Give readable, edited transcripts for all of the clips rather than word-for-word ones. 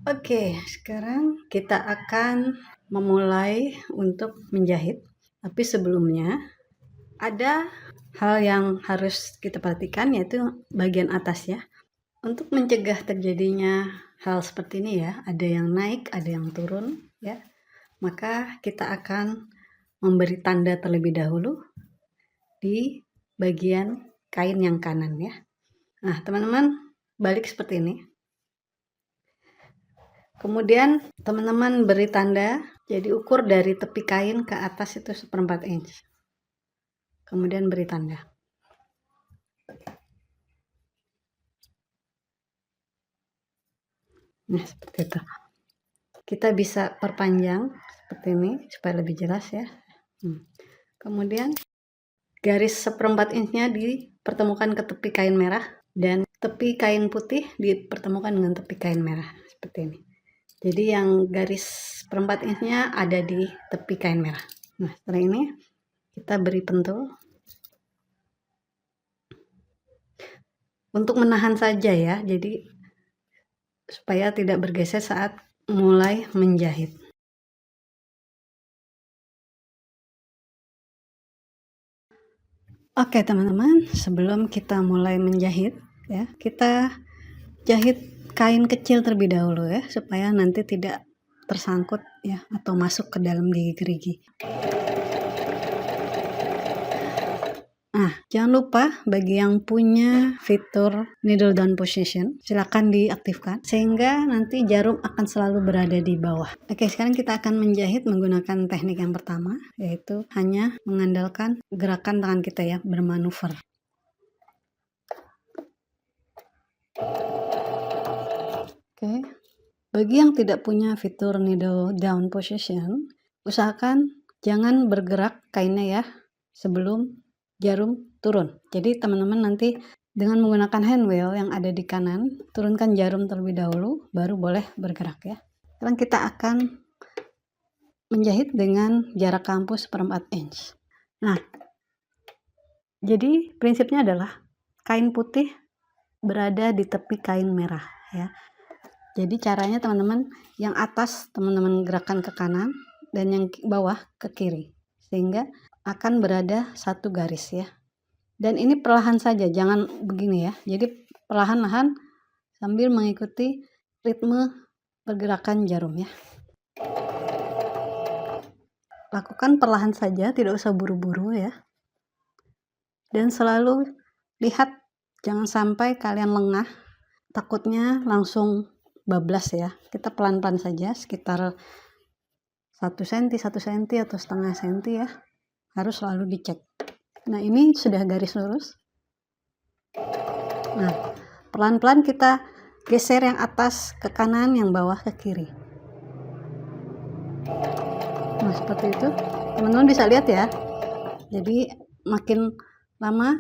Oke, sekarang kita akan memulai untuk menjahit. Tapi sebelumnya, ada hal yang harus kita perhatikan, yaitu bagian atas ya. Untuk mencegah terjadinya hal seperti ini ya, ada yang naik, ada yang turun ya. Maka kita akan memberi tanda terlebih dahulu di bagian kain yang kanan ya. Nah, teman-teman balik seperti ini. Kemudian teman-teman beri tanda, jadi ukur dari tepi kain ke atas itu 1/4 inch. Kemudian beri tanda. Nah, seperti itu. Kita bisa perpanjang seperti ini supaya lebih jelas ya. Kemudian garis 1/4 inch-nya dipertemukan ke tepi kain merah dan tepi kain putih dipertemukan dengan tepi kain merah seperti ini. Jadi yang garis 1/4 inch-nya ada di tepi kain merah. Nah, setelah ini kita beri pentul untuk menahan saja ya, jadi supaya tidak bergeser saat mulai menjahit. Oke teman-teman, sebelum kita mulai menjahit ya, kita jahit kain kecil terlebih dahulu ya, supaya nanti tidak tersangkut ya atau masuk ke dalam gigi gerigi. Nah, jangan lupa bagi yang punya fitur needle down position, silakan diaktifkan sehingga nanti jarum akan selalu berada di bawah. Oke, sekarang kita akan menjahit menggunakan teknik yang pertama, yaitu hanya mengandalkan gerakan tangan kita ya, bermanuver. Oke, bagi yang tidak punya fitur needle down position, usahakan jangan bergerak kainnya ya sebelum jarum turun. Jadi teman-teman nanti dengan menggunakan hand wheel yang ada di kanan, turunkan jarum terlebih dahulu, baru boleh bergerak ya. Sekarang kita akan menjahit dengan jarak kampu 1/4 inch. Nah, jadi prinsipnya adalah kain putih berada di tepi kain merah ya. Jadi caranya teman-teman, yang atas teman-teman gerakan ke kanan dan yang bawah ke kiri, sehingga akan berada satu garis ya. Dan ini perlahan saja, jangan begini ya. Jadi perlahan-lahan sambil mengikuti ritme pergerakan jarum ya. Lakukan perlahan saja, tidak usah buru-buru ya. Dan selalu lihat, jangan sampai kalian lengah, takutnya langsung bablas ya. Kita pelan-pelan saja, sekitar 1 cm, 1 cm atau setengah senti ya, harus selalu dicek. Nah, ini sudah garis lurus. Nah, pelan-pelan kita geser yang atas ke kanan, yang bawah ke kiri. Nah, seperti itu. Teman-teman bisa lihat ya. Jadi makin lama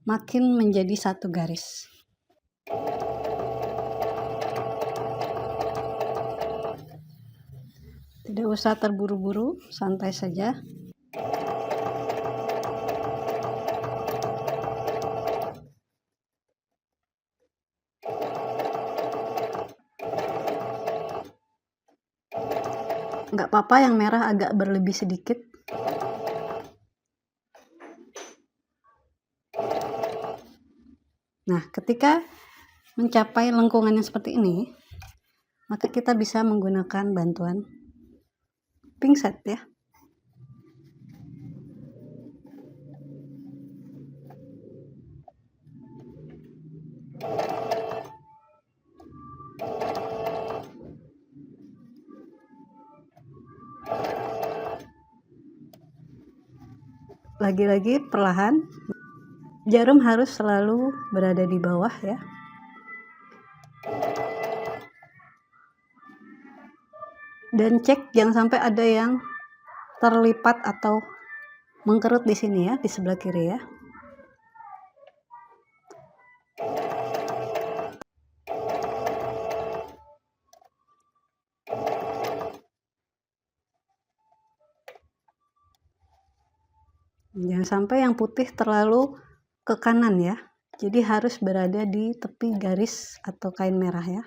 makin menjadi satu garis. Tidak usah terburu-buru, santai saja. Nggak apa-apa yang merah agak berlebih sedikit. Nah, ketika mencapai lengkungan yang seperti ini, maka kita bisa menggunakan bantuan pinset ya. Lagi-lagi perlahan, jarum harus selalu berada di bawah ya. Dan cek jangan sampai ada yang terlipat atau mengkerut di sini ya, di sebelah kiri ya. Jangan sampai yang putih terlalu ke kanan ya. Jadi harus berada di tepi garis atau kain merah ya.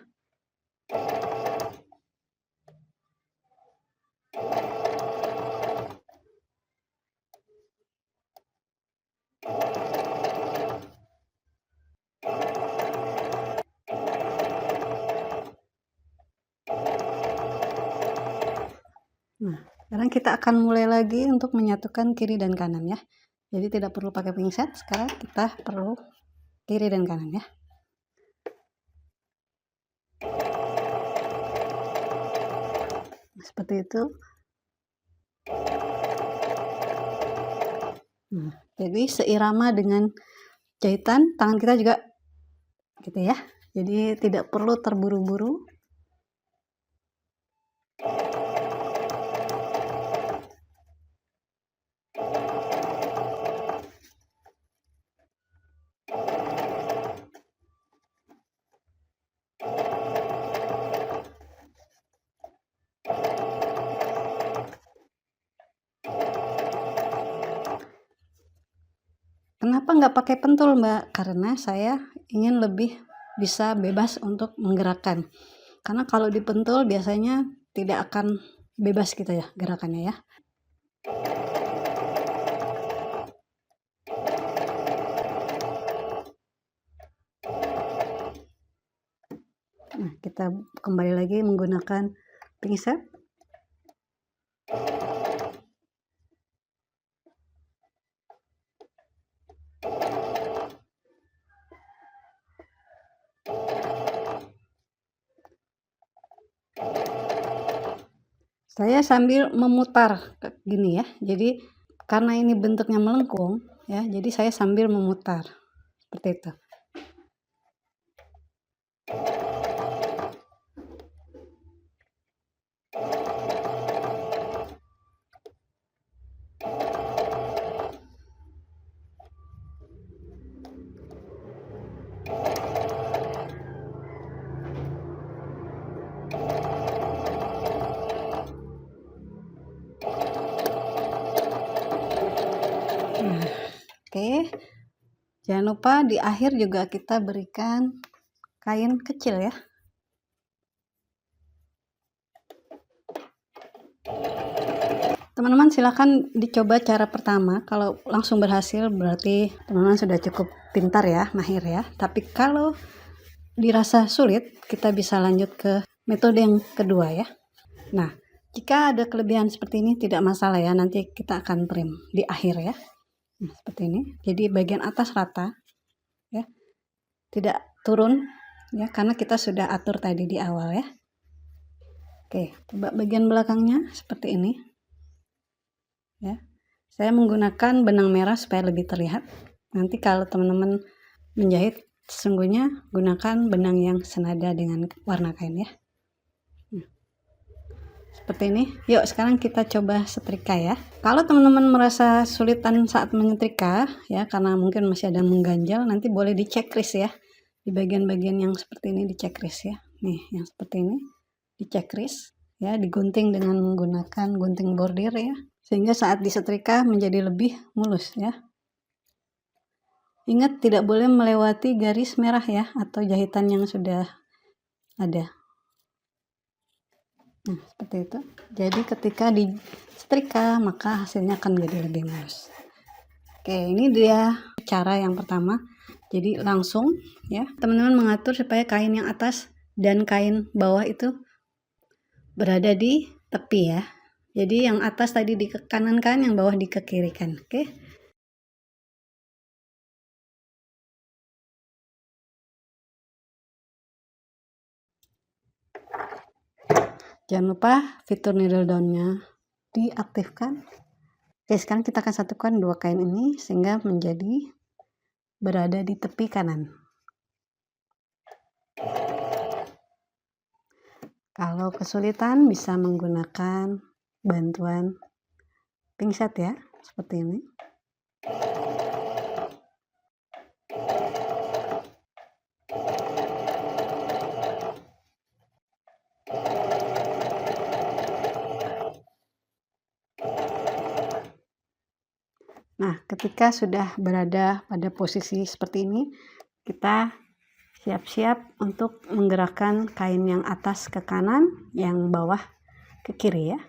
Nah, sekarang kita akan mulai lagi untuk menyatukan kiri dan kanan ya. Jadi tidak perlu pakai pinset, sekarang kita perlu kiri dan kanan ya. Seperti itu. Nah, jadi seirama dengan jahitan tangan kita juga gitu ya. Jadi tidak perlu terburu-buru. Kenapa nggak pakai pentul, Mbak? Karena saya ingin lebih bisa bebas untuk menggerakkan. Karena kalau dipentul biasanya tidak akan bebas gitu ya gerakannya ya. Nah, kita kembali lagi menggunakan pinset. Saya sambil memutar gini ya. Jadi karena ini bentuknya melengkung ya, jadi saya sambil memutar seperti itu. Nah, oke. Jangan lupa di akhir juga kita berikan kain kecil ya. Teman-teman silakan dicoba cara pertama. Kalau langsung berhasil berarti teman-teman sudah cukup pintar ya, mahir ya. Tapi kalau dirasa sulit, kita bisa lanjut ke metode yang kedua ya. Nah, jika ada kelebihan seperti ini tidak masalah ya, nanti kita akan trim di akhir ya. Nah, seperti ini. Jadi bagian atas rata ya. Tidak turun ya, karena kita sudah atur tadi di awal ya. Oke, coba bagian belakangnya seperti ini. Ya, saya menggunakan benang merah supaya lebih terlihat. Nanti kalau teman-teman menjahit, sesungguhnya gunakan benang yang senada dengan warna kain ya. Seperti ini. Yuk sekarang kita coba setrika ya. Kalau teman-teman merasa sulitan saat menyetrika ya, karena mungkin masih ada mengganjal, nanti boleh dicek kris ya. Di bagian-bagian yang seperti ini dicek kris ya. Nih, yang seperti ini dicek kris ya, digunting dengan menggunakan gunting bordir ya, sehingga saat disetrika menjadi lebih mulus ya. Ingat tidak boleh melewati garis merah ya, atau jahitan yang sudah ada. Nah, seperti itu. Jadi ketika disetrika maka hasilnya akan menjadi lebih mulus. Oke, ini dia cara yang pertama. Jadi langsung ya, teman-teman mengatur supaya kain yang atas dan kain bawah itu berada di tepi ya. Jadi yang atas tadi di ke kanan kan, yang bawah di ke kiri kan. Oke. Jangan lupa fitur needle down-nya diaktifkan. Oke, sekarang kita akan satukan dua kain ini sehingga menjadi berada di tepi kanan. Kalau kesulitan bisa menggunakan bantuan pinset ya, seperti ini. Nah, ketika sudah berada pada posisi seperti ini, kita siap-siap untuk menggerakkan kain yang atas ke kanan, yang bawah ke kiri ya.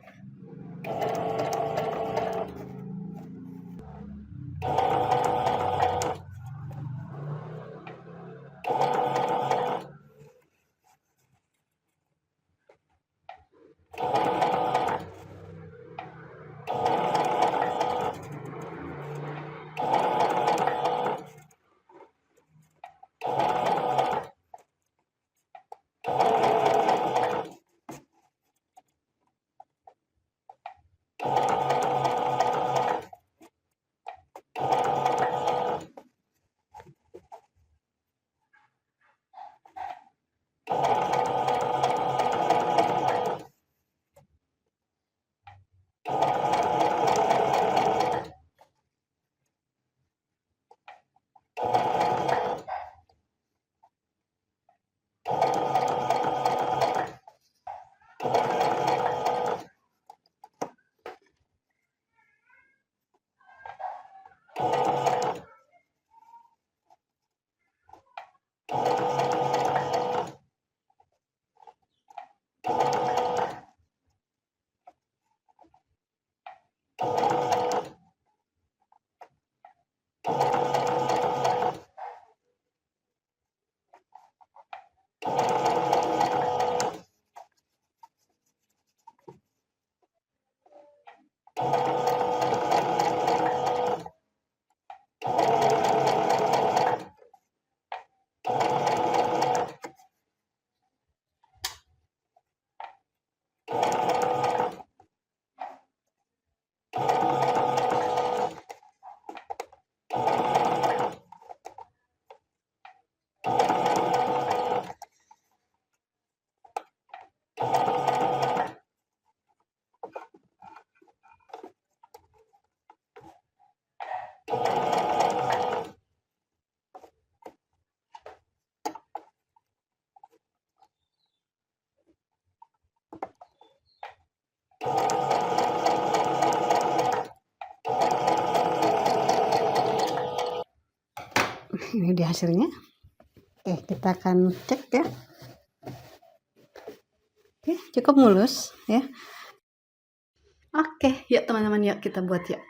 Ini dia hasilnya. Oke, kita akan cek ya. Oke, cukup mulus ya. Oke, yuk teman-teman, yuk kita buat yuk.